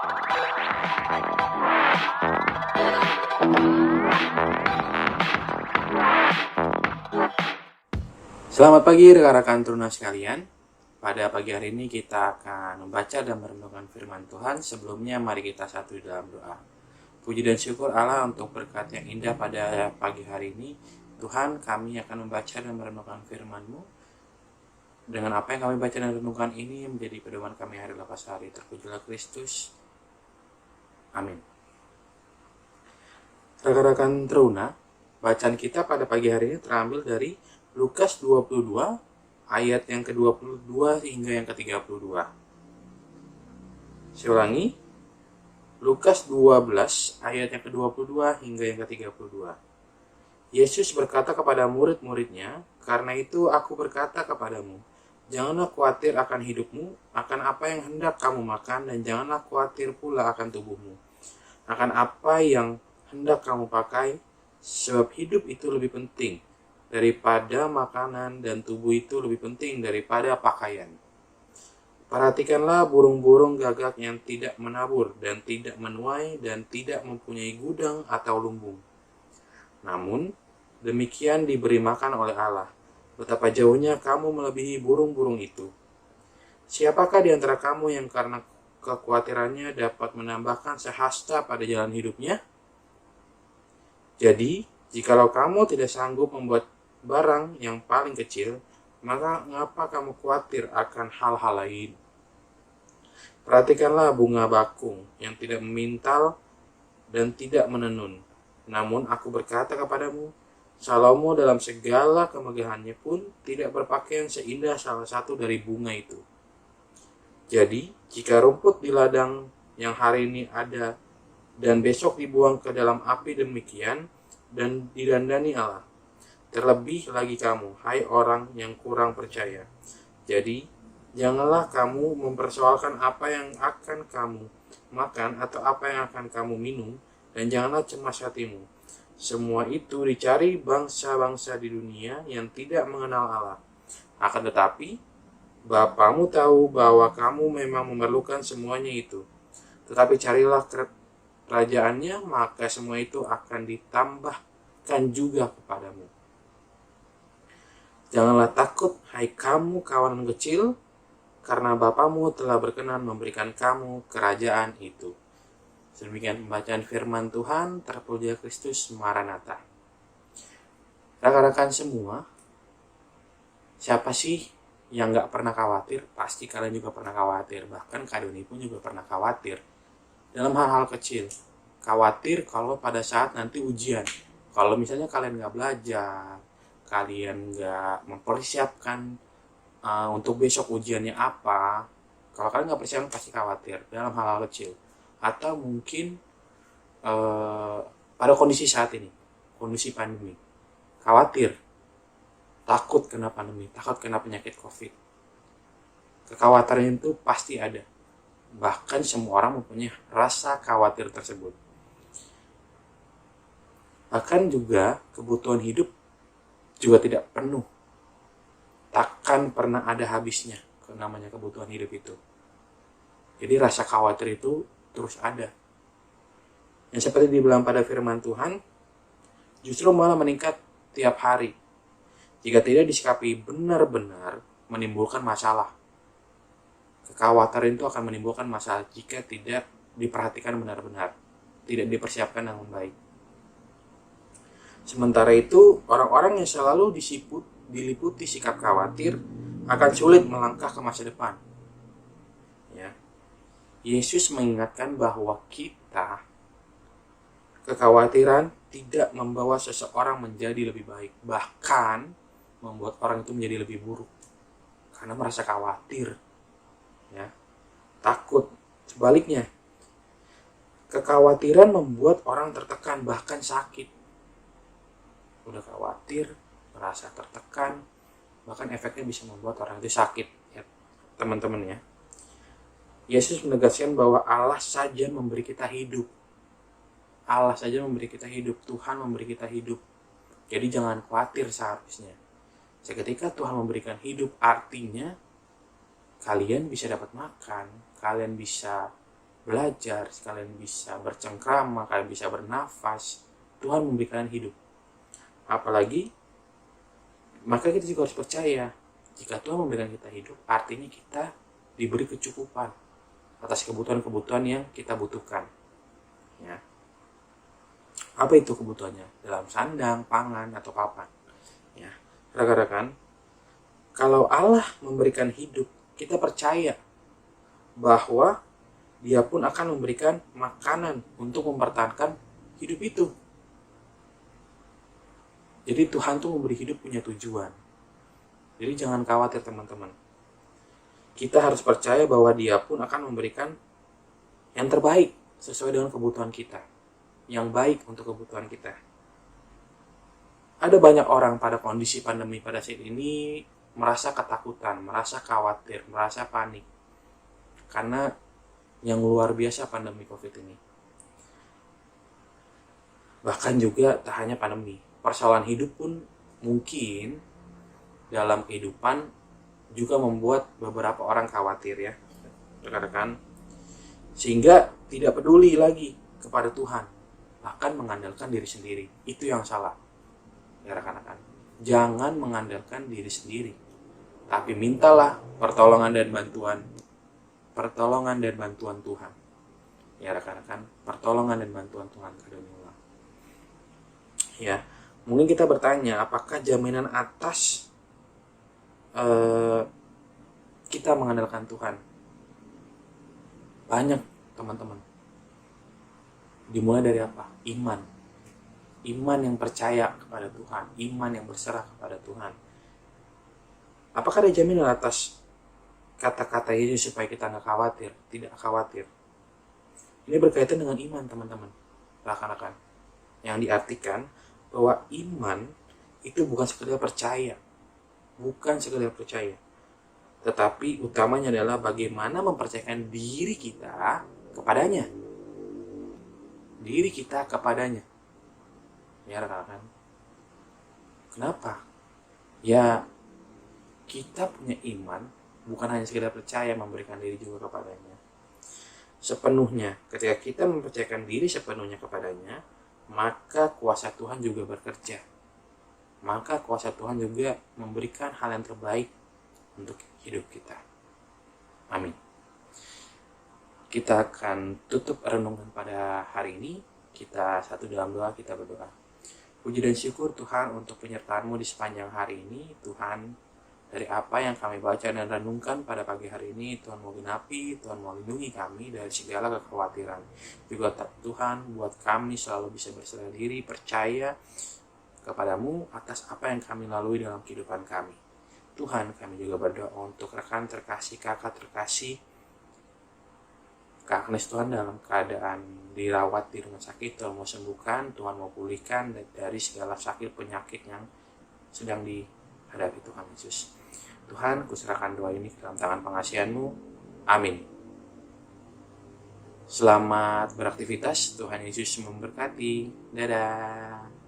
Selamat pagi rekan-rekan Teruna sekalian. Pada pagi hari ini kita akan membaca dan merenungkan firman Tuhan. Sebelumnya mari kita satu dalam doa. Puji dan syukur Allah untuk berkat yang indah pada pagi hari ini. Tuhan, kami akan membaca dan merenungkan firman-Mu. Dengan apa yang kami baca dan renungkan ini menjadi pedoman kami hari lepas hari. Terpujilah Kristus. Amin. Rekan-rekan Teruna, bacaan kita pada pagi hari ini terambil dari Lukas 22 ayat yang ke-22 hingga yang ke-32. Saya ulangi, Lukas 12 ayat yang ke-22 hingga yang ke-32. Yesus berkata kepada murid-muridnya, "Karena itu aku berkata kepadamu, janganlah khawatir akan hidupmu, akan apa yang hendak kamu makan, dan janganlah khawatir pula akan tubuhmu, akan apa yang hendak kamu pakai, sebab hidup itu lebih penting daripada makanan dan tubuh itu lebih penting daripada pakaian. Perhatikanlah burung-burung gagak yang tidak menabur dan tidak menuai dan tidak mempunyai gudang atau lumbung. Namun, demikian diberi makan oleh Allah. Betapa jauhnya kamu melebihi burung-burung itu. Siapakah di antara kamu yang karena kekhawatirannya dapat menambahkan sehasta pada jalan hidupnya? Jadi, jikalau kamu tidak sanggup membuat barang yang paling kecil, maka mengapa kamu khawatir akan hal-hal lain? Perhatikanlah bunga bakung yang tidak memintal dan tidak menenun. Namun aku berkata kepadamu, Salomo dalam segala kemegahannya pun tidak berpakaian seindah salah satu dari bunga itu. Jadi, jika rumput di ladang yang hari ini ada dan besok dibuang ke dalam api demikian, dan didandani Allah, terlebih lagi kamu, hai orang yang kurang percaya. Jadi, janganlah kamu mempersoalkan apa yang akan kamu makan atau apa yang akan kamu minum, dan janganlah cemas hatimu. Semua itu dicari bangsa-bangsa di dunia yang tidak mengenal Allah. Akan tetapi, Bapamu tahu bahwa kamu memang memerlukan semuanya itu. Tetapi carilah kerajaannya, maka semua itu akan ditambahkan juga kepadamu. Janganlah takut, hai kamu kawanan kecil, karena Bapamu telah berkenan memberikan kamu kerajaan itu. Sedemikian pembacaan firman Tuhan. Terpujilah Kristus, Maranatha. Rekan-rekan semua, siapa sih yang gak pernah khawatir? Pasti kalian juga pernah khawatir. Bahkan Kak Doni pun juga pernah khawatir dalam hal-hal kecil. Khawatir kalau pada saat nanti ujian, kalau misalnya kalian gak belajar, kalian gak mempersiapkan untuk besok ujiannya apa, kalau kalian gak persiapkan pasti khawatir dalam hal-hal kecil. Atau mungkin pada kondisi saat ini, kondisi pandemi, khawatir, takut kena pandemi, takut kena penyakit COVID. Kekhawatiran itu pasti ada. Bahkan semua orang mempunyai rasa khawatir tersebut. Bahkan juga kebutuhan hidup juga tidak penuh. Takkan pernah ada habisnya namanya kebutuhan hidup itu. Jadi rasa khawatir itu terus ada. Yang seperti dibilang pada firman Tuhan, justru malah meningkat tiap hari. Jika tidak disikapi benar-benar, menimbulkan masalah. Kekhawatiran itu akan menimbulkan masalah jika tidak diperhatikan benar-benar, tidak dipersiapkan dengan baik. Sementara itu, orang-orang yang selalu diliputi sikap khawatir akan sulit melangkah ke masa depan. Ya. Yesus mengingatkan bahwa kekhawatiran tidak membawa seseorang menjadi lebih baik, bahkan membuat orang itu menjadi lebih buruk karena merasa khawatir, ya, takut. Sebaliknya, kekhawatiran membuat orang tertekan, bahkan sakit. Udah khawatir, merasa tertekan, bahkan efeknya bisa membuat orang itu sakit, ya, teman-teman ya. Yesus menegaskan bahwa Allah saja memberi kita hidup. Allah saja memberi kita hidup, Tuhan memberi kita hidup. Jadi jangan khawatir seharusnya. Seketika Tuhan memberikan hidup, artinya kalian bisa dapat makan, kalian bisa belajar, kalian bisa bercengkrama, kalian bisa bernafas. Tuhan memberi kalian hidup. Apalagi, maka kita juga harus percaya, jika Tuhan memberikan kita hidup, artinya kita diberi kecukupan atas kebutuhan-kebutuhan yang kita butuhkan. Ya. Apa itu kebutuhannya? Dalam sandang, pangan, atau papan. Ya. Rekan-rekan, kalau Allah memberikan hidup, kita percaya bahwa Dia pun akan memberikan makanan untuk mempertahankan hidup itu. Jadi Tuhan tuh memberi hidup punya tujuan. Jadi jangan khawatir teman-teman. Kita harus percaya bahwa Dia pun akan memberikan yang terbaik sesuai dengan kebutuhan kita. Yang baik untuk kebutuhan kita. Ada banyak orang pada kondisi pandemi pada saat ini merasa ketakutan, merasa khawatir, merasa panik. Karena yang luar biasa pandemi COVID ini. Bahkan juga tak hanya pandemi, persoalan hidup pun mungkin dalam kehidupan juga membuat beberapa orang khawatir ya, rekan-rekan. Sehingga tidak peduli lagi kepada Tuhan, bahkan mengandalkan diri sendiri. Itu yang salah, ya rekan-rekan. Jangan mengandalkan diri sendiri, tapi mintalah pertolongan dan bantuan Tuhan. Ya rekan-rekan, pertolongan dan bantuan Tuhan kedua. Ya, mungkin kita bertanya, apakah jaminan atas kita mengandalkan Tuhan? Banyak teman-teman. Dimulai dari apa? Iman yang percaya kepada Tuhan, iman yang berserah kepada Tuhan. Apakah ada jaminan atas kata-kata Yesus supaya kita nggak khawatir, tidak khawatir? Ini berkaitan dengan iman teman-teman, rekan-rekan. Yang diartikan bahwa iman itu bukan sekedar percaya, tetapi utamanya adalah bagaimana mempercayakan diri kita kepadanya. Ya rekan-rekan. Kenapa? Ya, kita punya iman bukan hanya sekedar percaya, memberikan diri juga kepadanya sepenuhnya. Ketika kita mempercayakan diri sepenuhnya kepadanya, maka kuasa Tuhan juga bekerja. Maka kuasa Tuhan juga memberikan hal yang terbaik untuk hidup kita. Amin. Kita akan tutup renungan pada hari ini. Kita satu dalam doa, kita berdoa. Puji dan syukur Tuhan untuk penyertaan-Mu di sepanjang hari ini. Tuhan, dari apa yang kami baca dan renungkan pada pagi hari ini, Tuhan mau genapi, Tuhan mau lindungi kami dari segala kekhawatiran. Juga Tuhan buat kami selalu bisa berserah diri, percaya kepada-Mu atas apa yang kami lalui dalam kehidupan kami. Tuhan, kami juga berdoa untuk rekan terkasih, kakak terkasih, Kak Agnes Tuhan dalam keadaan dirawat di rumah sakit. Tuhan mau sembuhkan, Tuhan mau pulihkan dari segala sakit penyakit yang sedang dihadapi Tuhan Yesus. Tuhan, kuserahkan doa ini ke dalam tangan pengasihan-Mu. Amin. Selamat beraktivitas, Tuhan Yesus memberkati. Dadah.